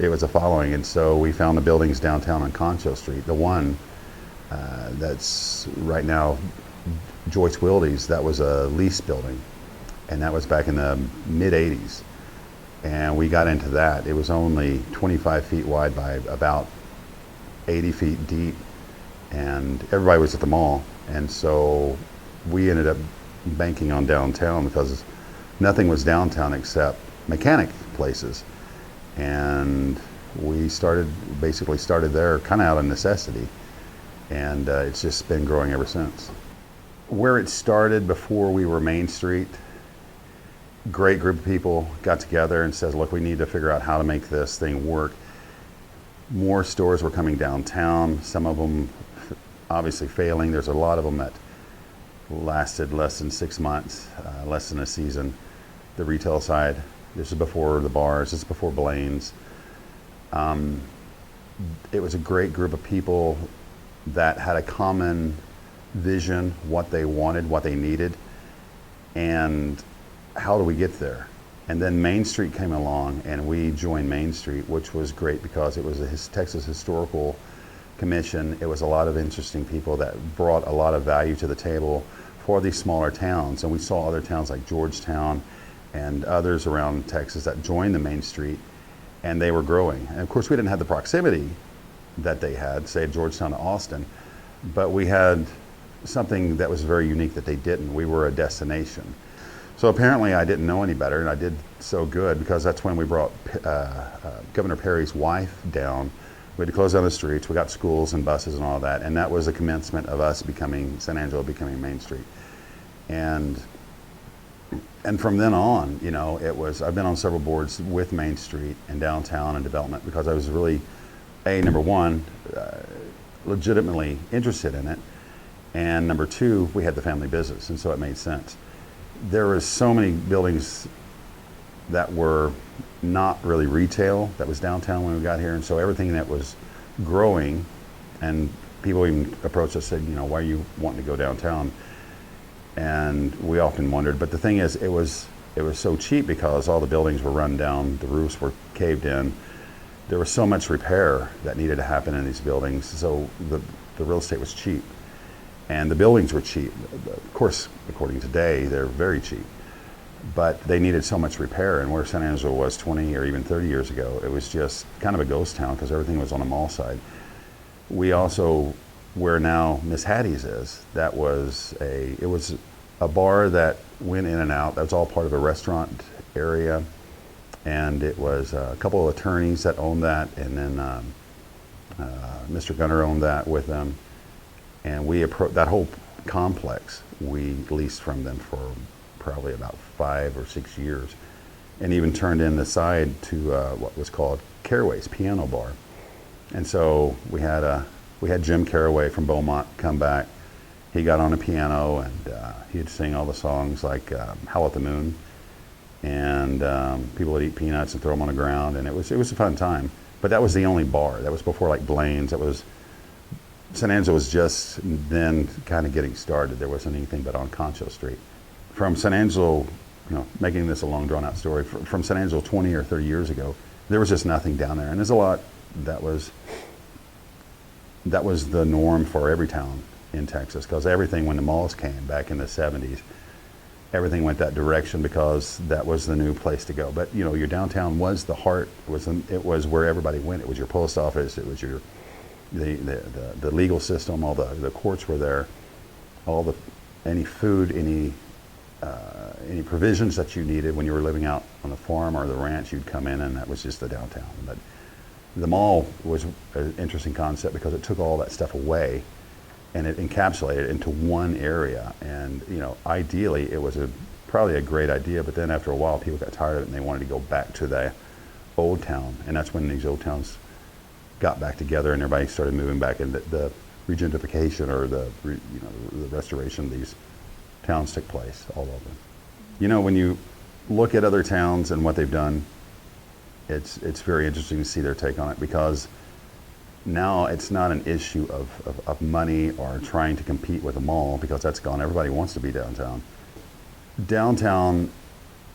it was a following, and so we found the buildings downtown on Concho Street. The one that's right now Joyce Wildy's, that was a lease building, and that was back in the mid 80s. And we got into that. It was only 25 feet wide by about 80 feet deep, and everybody was at the mall. And so we ended up banking on downtown because nothing was downtown except mechanic places. And we basically started there kind of out of necessity. And it's just been growing ever since. Where it started before we were Main Street, great group of people got together and said, look, we need to figure out how to make this thing work. More stores were coming downtown, some of them obviously failing. There's a lot of them that lasted less than 6 months, less than a season. The retail side, this is before the bars, this is before Blaine's. It was a great group of people that had a common vision, what they wanted, what they needed, and how do we get there? And then Main Street came along, and we joined Main Street, which was great because it was a Texas Historical Commission. It was a lot of interesting people that brought a lot of value to the table for these smaller towns. And we saw other towns like Georgetown and others around Texas that joined the Main Street, and they were growing. And of course, we didn't have the proximity that they had, say, Georgetown to Austin, but we had something that was very unique that they didn't. We were a destination. So apparently I didn't know any better, and I did so good because that's when we brought Governor Perry's wife down. We had to close down the streets. We got schools and buses and all that, and that was the commencement of us becoming San Angelo, becoming Main Street. And from then on, you know, I've been on several boards with Main Street and downtown and development because I was really, number one, legitimately interested in it, and number two, we had the family business, and so it made sense. There were so many buildings that were not really retail that was downtown when we got here, and so everything that was growing, and people even approached us and said, you know, why are you wanting to go downtown? And we often wondered, but the thing is, it was so cheap because all the buildings were run down, the roofs were caved in. There was so much repair that needed to happen in these buildings, so the real estate was cheap. And the buildings were cheap. Of course, according to today, they're very cheap. But they needed so much repair, and where San Angelo was 20 or even 30 years ago, it was just kind of a ghost town because everything was on the mall side. We also, where now Miss Hattie's is, it was a bar that went in and out. That was all part of a restaurant area, and it was a couple of attorneys that owned that, and then Mr. Gunner owned that with them. And that whole complex, we leased from them for probably about 5 or 6 years, and even turned in the side to what was called Caraway's Piano Bar. And so we had Jim Caraway from Beaumont come back. He got on a piano, and he'd sing all the songs like Howl at the Moon, and people would eat peanuts and throw them on the ground, and it was a fun time. But that was the only bar. That was before like Blaine's. San Angelo was just then kind of getting started. There wasn't anything but on Concho Street. From San Angelo, you know, making this a long drawn out story, from San Angelo 20 or 30 years ago, there was just nothing down there. And there's a lot that was the norm for every town in Texas, because everything, when the malls came back in the 70s, everything went that direction because that was the new place to go. But, you know, your downtown was the heart, it was where everybody went. It was your post office, it was the legal system, all the courts were there, any food, any provisions that you needed when you were living out on the farm or the ranch, you'd come in, and that was just the downtown. But the mall was an interesting concept because it took all that stuff away and it encapsulated it into one area. And, you know, ideally it was probably a great idea, but then after a while people got tired of it and they wanted to go back to the old town, and that's when these old towns got back together and everybody started moving back, and the regentification or the restoration of these towns took place, all of them. You know, when you look at other towns and what they've done, it's very interesting to see their take on it, because now it's not an issue of money or trying to compete with a mall, because that's gone. Everybody wants to be downtown. Downtown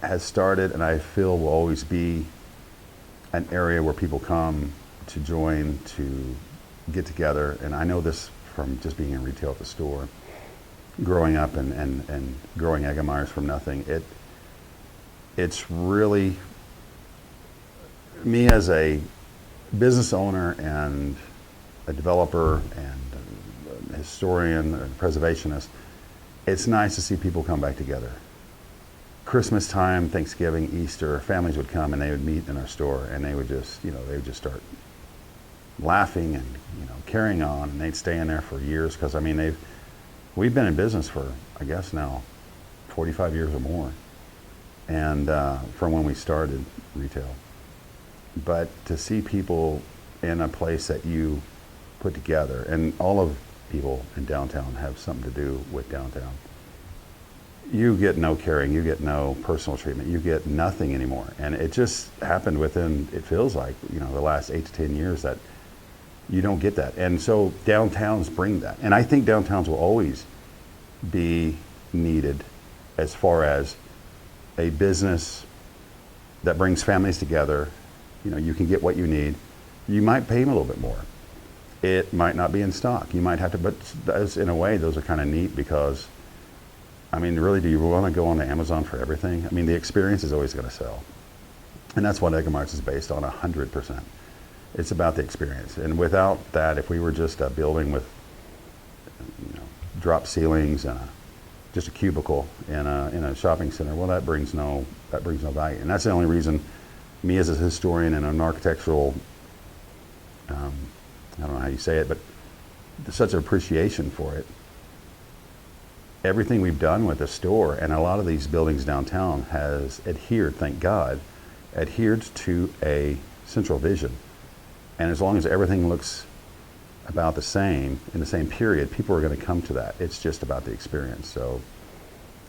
has started, and I feel will always be an area where people come to join, to get together. And I know this from just being in retail at the store, growing up and growing Eggemeyers from nothing. It's really, me as a business owner and a developer and a historian and preservationist, it's nice to see people come back together. Christmas time, Thanksgiving, Easter, families would come and they would meet in our store, and they would just, they would just start laughing and, carrying on, and they'd stay in there for years, because we've been in business for, I guess now, 45 years or more, and from when we started retail. But to see people in a place that you put together, and all of people in downtown have something to do with downtown, you get no caring, you get no personal treatment, you get nothing anymore. And it just happened within, it feels like, the last 8 to 10 years that you don't get that. And so downtowns bring that. And I think downtowns will always be needed as far as a business that brings families together. You can get what you need. You might pay them a little bit more. It might not be in stock. You might have to, but in a way, those are kind of neat, because, really, do you want to go on to Amazon for everything? The experience is always going to sell. And that's what Eggemeyer's is based on, 100%. It's about the experience. And without that, if we were just a building with, drop ceilings and just a cubicle in a shopping center, well, that brings no value. And that's the only reason, me as a historian and an architectural, I don't know how you say it, but such an appreciation for it. Everything we've done with the store and a lot of these buildings downtown has adhered, thank God, adhered to a central vision. And as long as everything looks about the same in the same period, people are going to come to that. It's just about the experience. So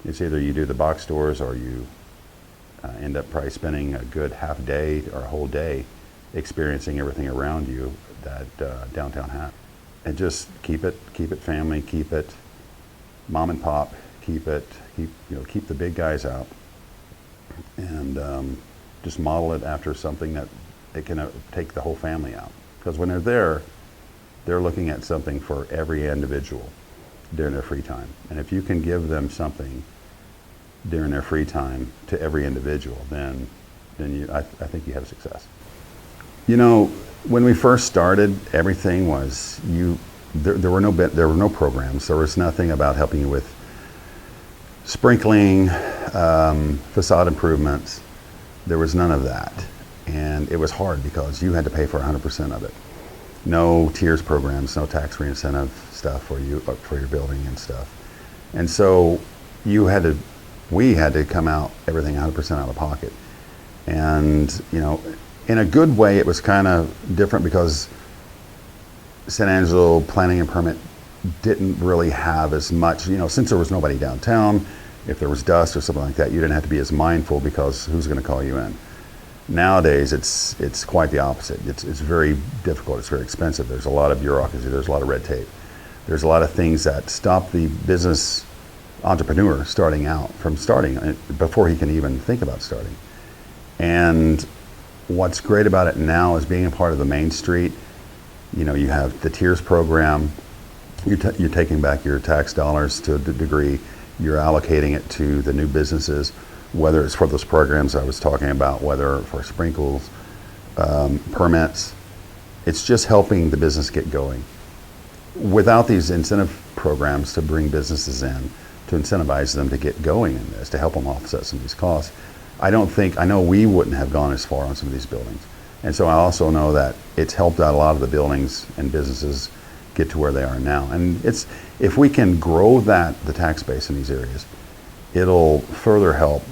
it's either you do the box stores, or you end up probably spending a good half day or a whole day experiencing everything around you that downtown has. And just keep it family, keep it mom and pop, keep the big guys out, and just model it after something that it can take the whole family out. Because when they're there, they're looking at something for every individual during their free time. And if you can give them something during their free time to every individual, then I think you have success. When we first started, everything was there were no programs. There was nothing about helping you with sprinkling, facade improvements. There was none of that. And it was hard because you had to pay for 100% of it. No tiers programs, no tax-free incentive stuff for your building and stuff. And so we had to come out everything 100% out of pocket. And, in a good way, it was kind of different, because San Angelo planning and permit didn't really have as much, since there was nobody downtown. If there was dust or something like that, you didn't have to be as mindful, because who's going to call you in? Nowadays, it's quite the opposite. It's very difficult. It's very expensive. There's a lot of bureaucracy. There's a lot of red tape. There's a lot of things that stop the business entrepreneur starting before he can even think about starting. And what's great about it now is being a part of the Main Street. You have the tiers program. You're taking back your tax dollars to a degree. You're allocating it to the new businesses, whether it's for those programs I was talking about, whether for sprinkles, permits. It's just helping the business get going. Without these incentive programs to bring businesses in, to incentivize them to get going in this, to help them offset some of these costs, I know we wouldn't have gone as far on some of these buildings. And so I also know that it's helped out a lot of the buildings and businesses get to where they are now. And if we can grow the tax base in these areas, it'll further help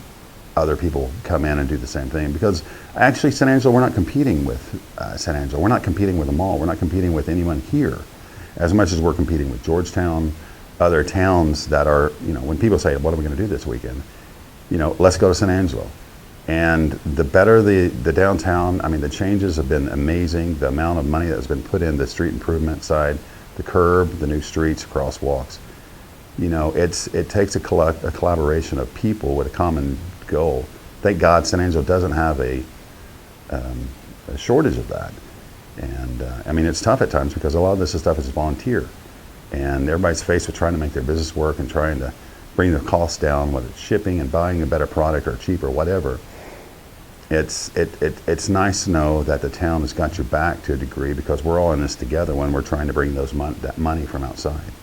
other people come in and do the same thing. Because actually, San Angelo, we're not competing with San Angelo. We're not competing with the mall. We're not competing with anyone here, as much as we're competing with Georgetown, other towns that are, when people say, what are we going to do this weekend? Let's go to San Angelo. And the better the downtown, the changes have been amazing. The amount of money that has been put in the street improvement side, the curb, the new streets, crosswalks. It takes a collaboration of people with a common goal. Thank God San Angelo doesn't have a a shortage of that. And I mean, it's tough at times because a lot of this stuff is volunteer, and everybody's faced with trying to make their business work and trying to bring their costs down, whether it's shipping and buying a better product or cheaper, whatever. It's nice to know that the town has got your back to a degree, because we're all in this together when we're trying to bring that money from outside.